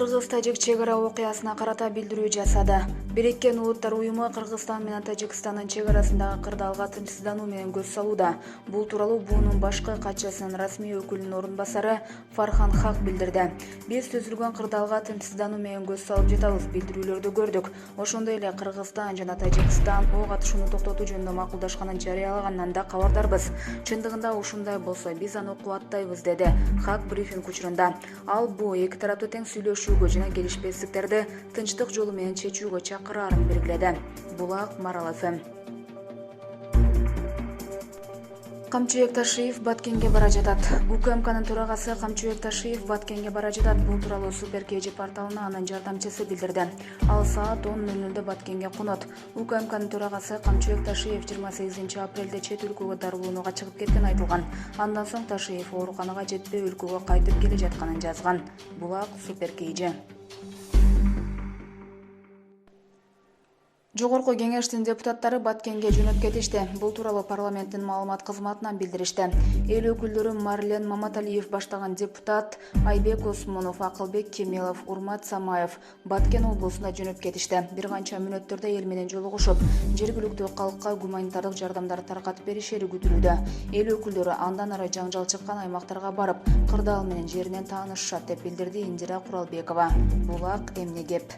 Кыргыз-Тажик чегара окуясына карата билдирүү жасады. Бириккен Улуттар уюму Кыргызстан менен Тажикстандын чегарасындагы кырдаалга тынчсыздануу менен көз салууда. Бул тууралуу БУнун башкы катчысынын расмий өкүлүнүн орун басары Фархан Хак билдирди. Биз түзүлгөн кырдаалга тынчсыздануу менен көз салып жатабыз, билдирүүлөрдү көрдүк. Ошондой эле Кыргызстан жана Тажикстан ок атышууну токтотуу жөнүндө макулдашканын жарыялаганынан да кабардарбыз. Чындыгында ушундай болсо биз аны кубаттайбыз, деди Хак брифинг учурунда. Ал бул эки тараптуу тең сүйлөшүүгө жана келишпестиктерди тынчтык жолу менен чечүүгө чакыраарын белгиледи. Булак, Марал ФМ. Камчыбек Ташиев Баткенге бара жатат. УКМКнын төрагасы Камчыбек Ташиев Баткенге бара жатат. Бул тууралуу Супер КЖ порталына анын жардамчысы билдирди. Ал саат 10:00 Баткенге конот. УКМКнын төрагасы Камчыбек Ташиев 28 апрелде чет өлкөгө дарылоонуга чыгып кеткени айтылган. Андан соң Ташиев ооруканага жетпей өлкөгө кайтып келе жатканын жазган. Булак, Супер КЖ. Жогорку кеңештин депутаттары Баткенге жөнөп кетишти. Бул тууралуу парламенттин маалымат кызматынан билдиришти. Эл өкүлдөрү Марлен Маматалиев баштаган депутат Айбек Осмонов, Акылбек Кемелов, Урмат Самаев Баткен облусуна жөнөп кетишти. Бир канча мүнөттөрдө эл менен жолугушуп, жергиликтүү калкка гуманитардык жардамдар таркатып беришери күтүлүүдө. Эл өкүлдөрү андан ары жаңжал чыккан аймактарга барып, кырдаал менен жеринен таанышышат деп билдирди Индира Куралбекова. Булак, Эмне кеп.